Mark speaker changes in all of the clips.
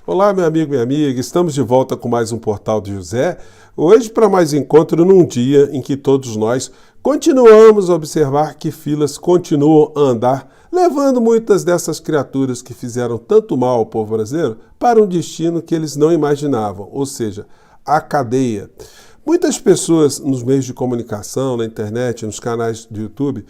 Speaker 1: Olá, meu amigo, minha amiga, estamos de volta com mais um Portal de José. Hoje para mais encontro num dia em que todos nós continuamos a observar que filas continuam a andar, levando muitas dessas criaturas que fizeram tanto mal ao povo brasileiro para um destino que eles não imaginavam, ou seja, a cadeia. Muitas pessoas nos meios de comunicação, na internet, nos canais do YouTube,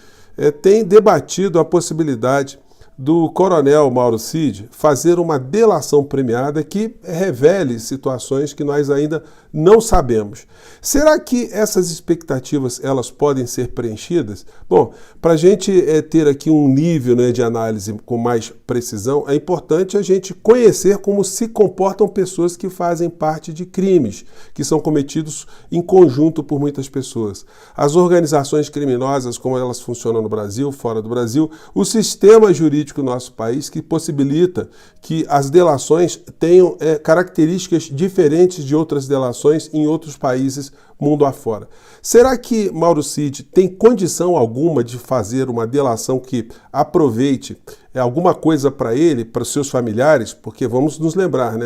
Speaker 1: têm debatido a possibilidade do coronel Mauro Cid fazer uma delação premiada que revele situações que nós ainda não sabemos. Será que essas expectativas elas podem ser preenchidas? Bom, para a gente ter aqui um nível de análise com mais precisão, é importante a gente conhecer como se comportam pessoas que fazem parte de crimes que são cometidos em conjunto por muitas pessoas. As organizações criminosas, como elas funcionam no Brasil, fora do Brasil, o sistema jurídico do nosso país que possibilita que as delações tenham características diferentes de outras delações em outros países mundo afora. Será que Mauro Cid tem condição alguma de fazer uma delação que aproveite alguma coisa para ele, para os seus familiares? Porque vamos nos lembrar,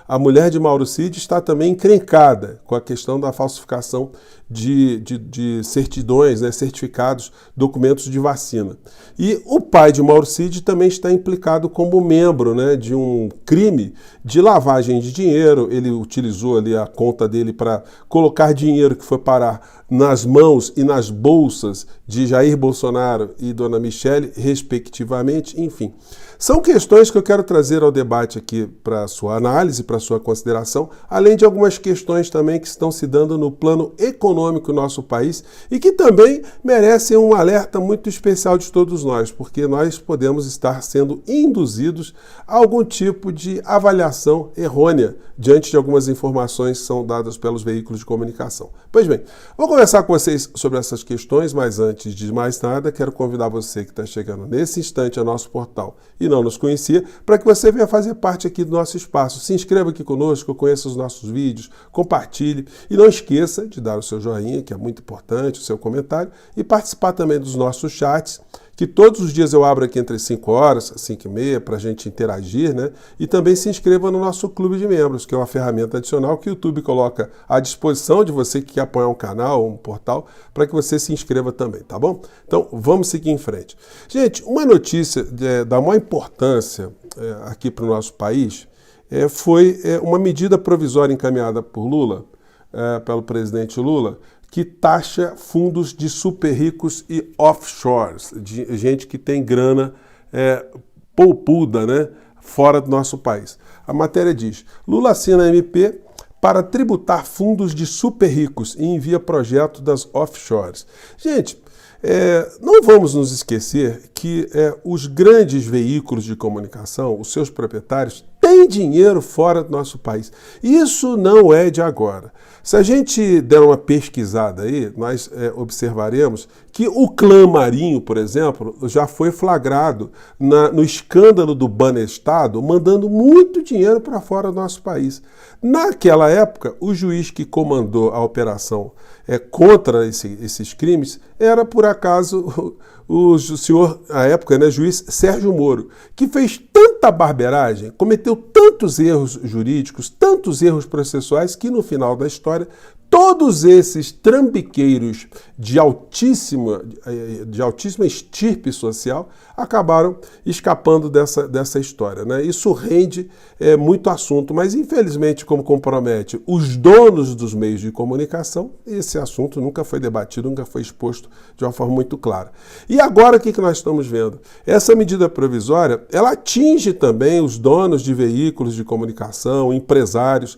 Speaker 1: a mulher de Mauro Cid está também encrencada com a questão da falsificação de certidões, certificados, documentos de vacina. E o pai de Mauro Cid também está implicado como membro de um crime de lavagem de dinheiro. Ele utilizou ali a conta dele para colocar dinheiro que foi parar nas mãos e nas bolsas de Jair Bolsonaro e Dona Michele, respectivamente, enfim. São questões que eu quero trazer ao debate aqui para sua análise, para sua consideração, além de algumas questões também que estão se dando no plano econômico do nosso país e que também merecem um alerta muito especial de todos nós, porque nós podemos estar sendo induzidos a algum tipo de avaliação errônea diante de algumas informações que são dadas pelos veículos de comunicação. Pois bem, vou conversar com vocês sobre essas questões, mas antes de mais nada, quero convidar você que está chegando nesse instante ao nosso portal e não nos conhecia, para que você venha fazer parte aqui do nosso espaço. Se inscreva aqui conosco, conheça os nossos vídeos, compartilhe e não esqueça de dar o seu joinha, que é muito importante, o seu comentário, e participar também dos nossos chats, que todos os dias eu abro aqui entre 5 horas, 5 e meia, para a gente interagir, E também se inscreva no nosso clube de membros, que é uma ferramenta adicional que o YouTube coloca à disposição de você que quer apoiar um canal, um portal, para que você se inscreva também, tá bom? Então, vamos seguir em frente. Gente, uma notícia da maior importância aqui para o nosso país foi uma medida provisória encaminhada por Lula, pelo presidente Lula, que taxa fundos de super ricos e offshores, de gente que tem grana poupuda, fora do nosso país. A matéria diz: Lula assina MP para tributar fundos de super ricos e envia projeto das offshores. Gente, não vamos nos esquecer que os grandes veículos de comunicação, os seus proprietários, têm dinheiro fora do nosso país. Isso não é de agora. Se a gente der uma pesquisada aí, nós observaremos que o clã Marinho, por exemplo, já foi flagrado no escândalo do Banestado, mandando muito dinheiro para fora do nosso país. Naquela época, o juiz que comandou a operação contra esses crimes era, por acaso, o senhor, à época, juiz Sérgio Moro, que fez tanta barbeiragem, cometeu tantos erros jurídicos, tantos erros processuais, que no final da história, todos esses trambiqueiros de altíssima estirpe social acabaram escapando dessa história. Isso rende muito assunto, mas infelizmente, como compromete os donos dos meios de comunicação, esse assunto nunca foi debatido, nunca foi exposto de uma forma muito clara. E agora o que nós estamos vendo? Essa medida provisória, ela atinge também os donos de veículos de comunicação, empresários,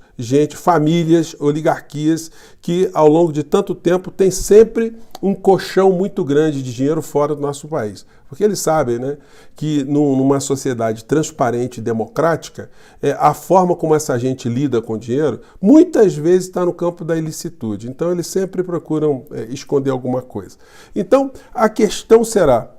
Speaker 1: famílias, oligarquias, que ao longo de tanto tempo tem sempre um colchão muito grande de dinheiro fora do nosso país. Porque eles sabem que numa sociedade transparente e democrática, a forma como essa gente lida com o dinheiro, muitas vezes está no campo da ilicitude. Então eles sempre procuram esconder alguma coisa. Então a questão será: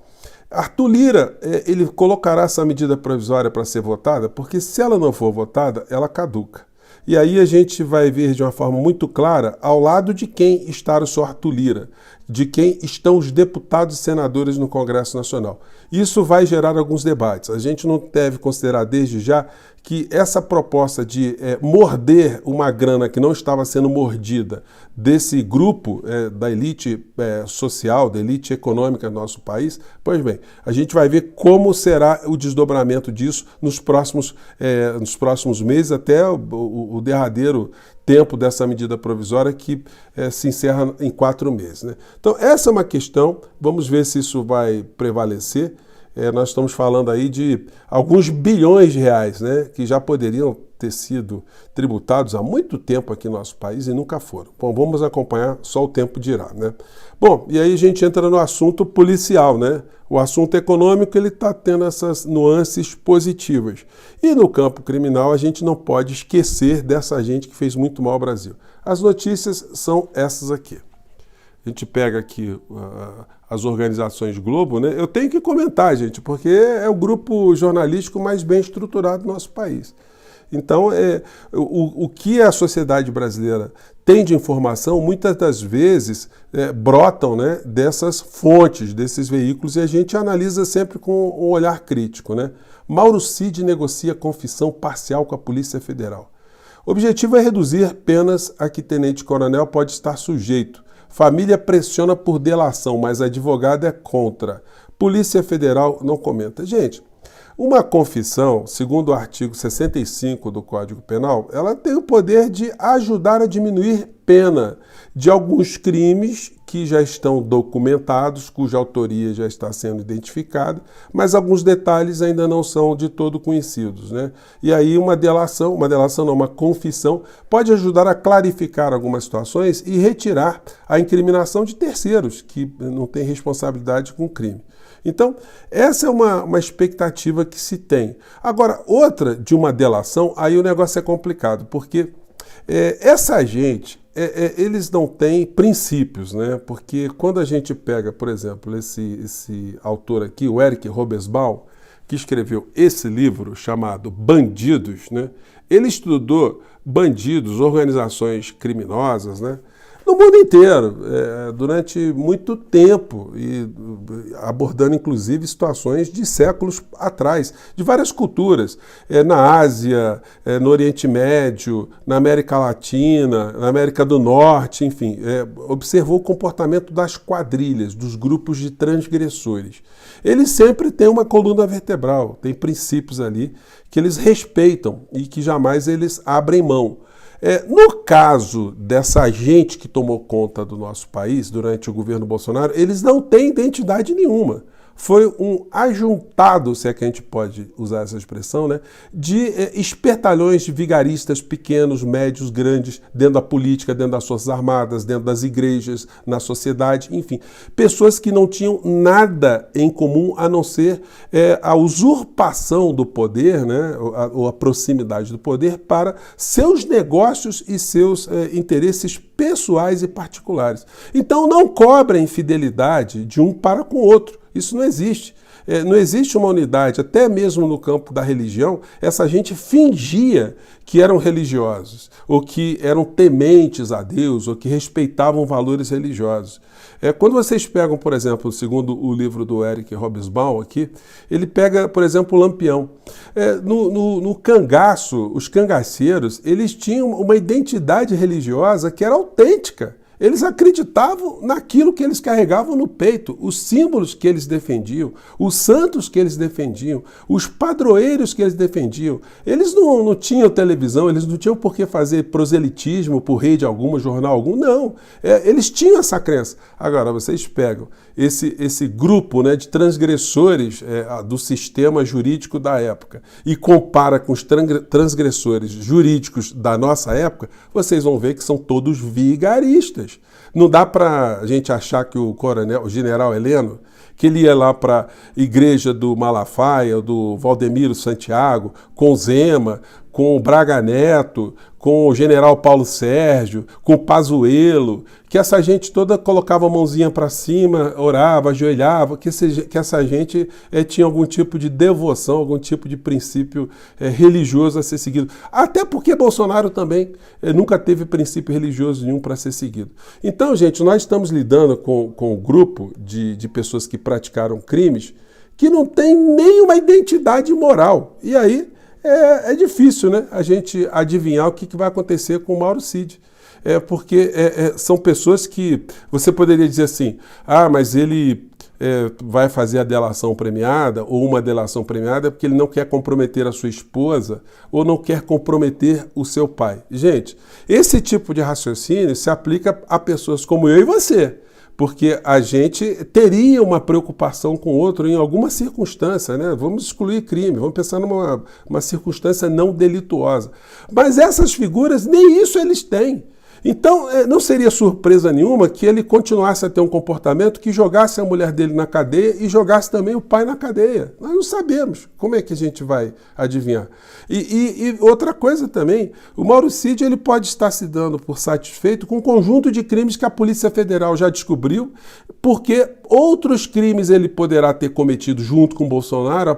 Speaker 1: Arthur Lira, ele colocará essa medida provisória para ser votada? Porque se ela não for votada, ela caduca. E aí a gente vai ver de uma forma muito clara ao lado de quem está o senhor Arthur Lira, de quem estão os deputados e senadores no Congresso Nacional. Isso vai gerar alguns debates. A gente não deve considerar desde já que essa proposta de morder uma grana que não estava sendo mordida desse grupo da elite social, da elite econômica do nosso país, pois bem, a gente vai ver como será o desdobramento disso nos próximos meses, até o derradeiro tempo dessa medida provisória que se encerra em 4 meses. Né? Então, essa é uma questão, vamos ver se isso vai prevalecer. Nós estamos falando aí de alguns bilhões de reais, né, que já poderiam ter sido tributados há muito tempo aqui no nosso país e nunca foram. Bom, vamos acompanhar, só o tempo dirá, né? Bom, e aí a gente entra no assunto policial, né? O assunto econômico, ele está tendo essas nuances positivas. E no campo criminal, a gente não pode esquecer dessa gente que fez muito mal ao Brasil. As notícias são essas aqui. A gente pega aqui as organizações Globo, né? Eu tenho que comentar, gente, porque é o grupo jornalístico mais bem estruturado do nosso país. Então, o que a sociedade brasileira tem de informação, muitas das vezes brotam, né, dessas fontes, desses veículos, e a gente analisa sempre com um olhar crítico. Né? Mauro Cid negocia confissão parcial com a Polícia Federal. O objetivo é reduzir penas a que tenente-coronel pode estar sujeito. Família pressiona por delação, mas advogado é contra. Polícia Federal não comenta. Gente, uma confissão, segundo o artigo 65 do Código Penal, ela tem o poder de ajudar a diminuir pena de alguns crimes que já estão documentados, cuja autoria já está sendo identificada, mas alguns detalhes ainda não são de todo conhecidos, né? E aí uma confissão pode ajudar a clarificar algumas situações e retirar a incriminação de terceiros que não têm responsabilidade com o crime. Então, essa é uma expectativa que se tem. Agora, outra de uma delação, aí o negócio é complicado, porque essa gente, eles não têm princípios, né? Porque quando a gente pega, por exemplo, esse autor aqui, o Eric Robesbal, que escreveu esse livro chamado Bandidos, né? Ele estudou bandidos, organizações criminosas, né? No mundo inteiro, durante muito tempo, e abordando inclusive situações de séculos atrás, de várias culturas, na Ásia, no Oriente Médio, na América Latina, na América do Norte, enfim, observou o comportamento das quadrilhas, dos grupos de transgressores. Eles sempre têm uma coluna vertebral, tem princípios ali que eles respeitam e que jamais eles abrem mão. No caso dessa gente que tomou conta do nosso país durante o governo Bolsonaro, eles não têm identidade nenhuma. Foi um ajuntado, se é que a gente pode usar essa expressão, né, de espertalhões de vigaristas pequenos, médios, grandes, dentro da política, dentro das Forças Armadas, dentro das igrejas, na sociedade, enfim. Pessoas que não tinham nada em comum a não ser a usurpação do poder, né, ou a proximidade do poder para seus negócios e seus interesses pessoais e particulares. Então não cobrem fidelidade de um para com o outro. Isso não existe. Não existe uma unidade, até mesmo no campo da religião, essa gente fingia que eram religiosos, ou que eram tementes a Deus, ou que respeitavam valores religiosos. Quando vocês pegam, por exemplo, segundo o livro do Eric Robesbal aqui, ele pega, por exemplo, o Lampião. No cangaço, os cangaceiros, eles tinham uma identidade religiosa que era autêntica. Eles acreditavam naquilo que eles carregavam no peito, os símbolos que eles defendiam, os santos que eles defendiam, os padroeiros que eles defendiam. Eles não tinham televisão, eles não tinham por que fazer proselitismo por rede alguma, jornal algum, não. Eles tinham essa crença. Agora, vocês pegam esse grupo, né, de transgressores do sistema jurídico da época e compara com os transgressores jurídicos da nossa época, vocês vão ver que são todos vigaristas. Não dá para a gente achar que o general Heleno, que ele ia lá para a igreja do Malafaia, do Valdemiro Santiago, com Zema, com o Braga Neto, com o general Paulo Sérgio, com o Pazuello, que essa gente toda colocava a mãozinha para cima, orava, ajoelhava, que essa gente tinha algum tipo de devoção, algum tipo de princípio religioso a ser seguido. Até porque Bolsonaro também nunca teve princípio religioso nenhum para ser seguido. Então, gente, nós estamos lidando com um grupo de pessoas que praticaram crimes que não tem nenhuma identidade moral. E aí é difícil, né, a gente adivinhar o que vai acontecer com o Mauro Cid. Porque são pessoas que você poderia dizer assim, mas ele vai fazer a delação premiada ou uma delação premiada porque ele não quer comprometer a sua esposa ou não quer comprometer o seu pai. Gente, esse tipo de raciocínio se aplica a pessoas como eu e você. Porque a gente teria uma preocupação com o outro em alguma circunstância, né? Vamos excluir crime, vamos pensar numa circunstância não delituosa. Mas essas figuras, nem isso eles têm. Então, não seria surpresa nenhuma que ele continuasse a ter um comportamento que jogasse a mulher dele na cadeia e jogasse também o pai na cadeia. Nós não sabemos. Como é que a gente vai adivinhar? E outra coisa também, o Mauro Cid ele pode estar se dando por satisfeito com um conjunto de crimes que a Polícia Federal já descobriu, porque outros crimes ele poderá ter cometido junto com Bolsonaro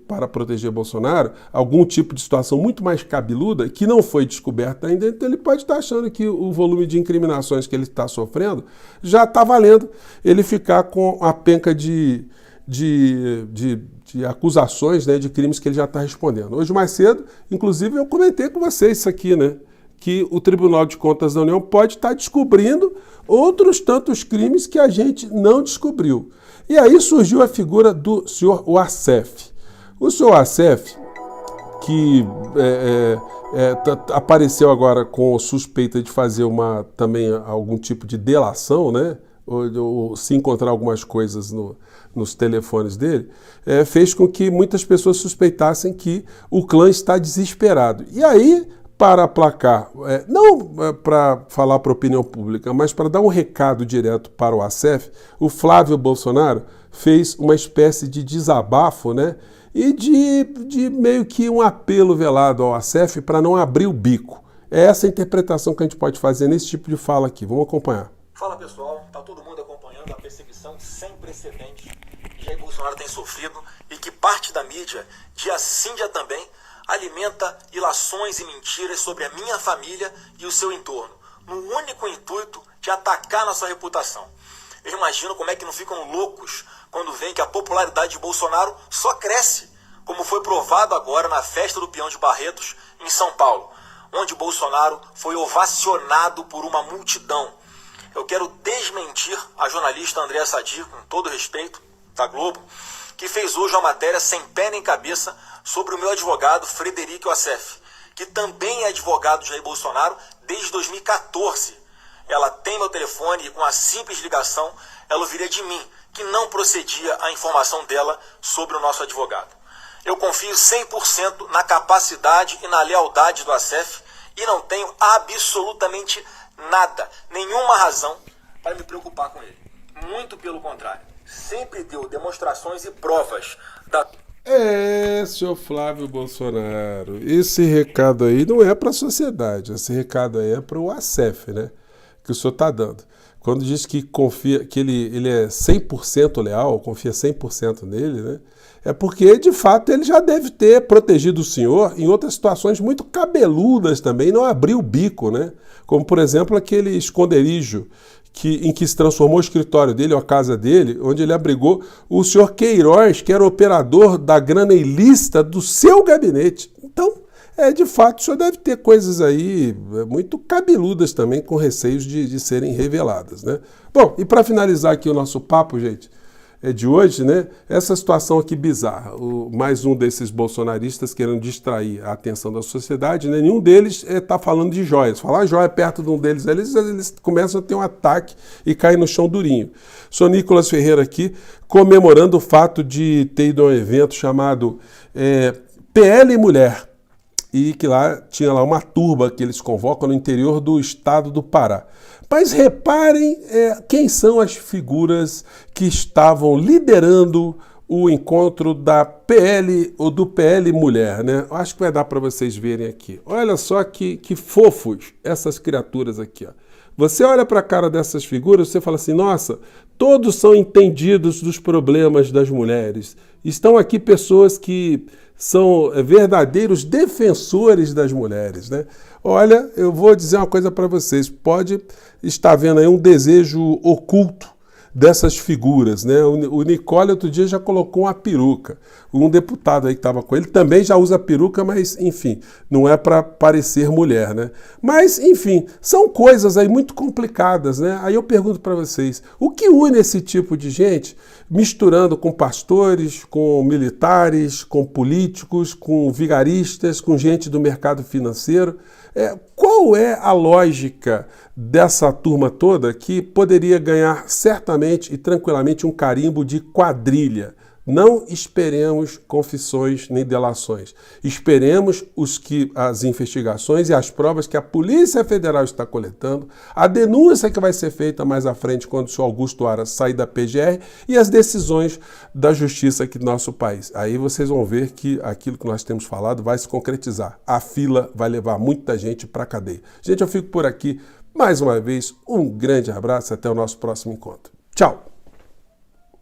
Speaker 1: para proteger Bolsonaro, algum tipo de situação muito mais cabeluda, que não foi descoberta ainda, então ele pode estar achando que o volume de incriminações que ele está sofrendo já está valendo ele ficar com a penca de acusações, né, de crimes que ele já está respondendo. Hoje mais cedo, inclusive, eu comentei com vocês isso aqui, né, que o Tribunal de Contas da União pode estar descobrindo outros tantos crimes que a gente não descobriu. E aí surgiu a figura do senhor Wassef. O senhor Wassef, que apareceu agora com suspeita de fazer também algum tipo de delação, né? Ou se encontrar algumas coisas nos telefones dele, fez com que muitas pessoas suspeitassem que o clã está desesperado. E aí, para aplacar, não para falar para a opinião pública, mas para dar um recado direto para o Wassef, o Flávio Bolsonaro fez uma espécie de desabafo, né? E de meio que um apelo velado ao Wassef para não abrir o bico. É essa a interpretação que a gente pode fazer nesse tipo de fala aqui. Vamos acompanhar.
Speaker 2: Fala pessoal, está todo mundo acompanhando a perseguição sem precedentes que Jair Bolsonaro tem sofrido e que parte da mídia, dia sim dia também, alimenta ilações e mentiras sobre a minha família e o seu entorno, no único intuito de atacar nossa reputação. Eu imagino como é que não ficam loucos quando veem que a popularidade de Bolsonaro só cresce, como foi provado agora na festa do Peão de Barretos, em São Paulo, onde Bolsonaro foi ovacionado por uma multidão. Eu quero desmentir a jornalista Andréa Sadi, com todo respeito, da Globo, que fez hoje uma matéria sem pé nem cabeça sobre o meu advogado Frederico Wassef, que também é advogado de Jair Bolsonaro desde 2014. Ela tem meu telefone e com a simples ligação ela ouviria de mim que não procedia a informação dela sobre o nosso advogado. Eu confio 100% na capacidade e na lealdade do Wassef e não tenho absolutamente nada, nenhuma razão para me preocupar com ele. Muito pelo contrário, sempre deu demonstrações e provas da...
Speaker 1: Senhor Flávio Bolsonaro, esse recado aí não é para a sociedade, esse recado aí é para o Wassef, né? Que o senhor está dando. Quando diz que confia, que ele é 100% leal, confia 100% nele, né? É porque, de fato, ele já deve ter protegido o senhor em outras situações muito cabeludas também, não abriu o bico, né? Como, por exemplo, aquele esconderijo em que se transformou o escritório dele, ou a casa dele, onde ele abrigou o senhor Queiroz, que era o operador da grana ilícita do seu gabinete. Então, de fato, o senhor deve ter coisas aí muito cabeludas também, com receios de serem reveladas, né? Bom, e para finalizar aqui o nosso papo, gente, de hoje, né? Essa situação aqui bizarra. Mais um desses bolsonaristas querendo distrair a atenção da sociedade, né? Nenhum deles está falando de joias. Falar joia perto de um deles, eles começam a ter um ataque e caem no chão durinho. Sou Nicolas Ferreira aqui, comemorando o fato de ter ido a um evento chamado PL Mulher, e que tinha lá uma turba que eles convocam no interior do estado do Pará. Mas reparem quem são as figuras que estavam liderando o encontro da PL ou do PL Mulher, né? Acho que vai dar para vocês verem aqui. Olha só que fofos essas criaturas aqui, ó. Você olha para a cara dessas figuras, você fala assim, nossa, todos são entendidos dos problemas das mulheres. Estão aqui pessoas que são verdadeiros defensores das mulheres, né? Olha, eu vou dizer uma coisa para vocês, pode estar vendo aí um desejo oculto dessas figuras, né? O Nicole outro dia já colocou uma peruca. Um deputado aí que estava com ele também já usa peruca, mas enfim, não é para parecer mulher, né? Mas enfim, são coisas aí muito complicadas, né? Aí eu pergunto para vocês, o que une esse tipo de gente, misturando com pastores, com militares, com políticos, com vigaristas, com gente do mercado financeiro? Qual é a lógica dessa turma toda que poderia ganhar certamente e tranquilamente um carimbo de quadrilha? Não esperemos confissões nem delações. Esperemos as investigações e as provas que a Polícia Federal está coletando, a denúncia que vai ser feita mais à frente quando o senhor Augusto Aras sair da PGR e as decisões da Justiça aqui do nosso país. Aí vocês vão ver que aquilo que nós temos falado vai se concretizar. A fila vai levar muita gente para a cadeia. Gente, eu fico por aqui. Mais uma vez, um grande abraço e até o nosso próximo encontro. Tchau!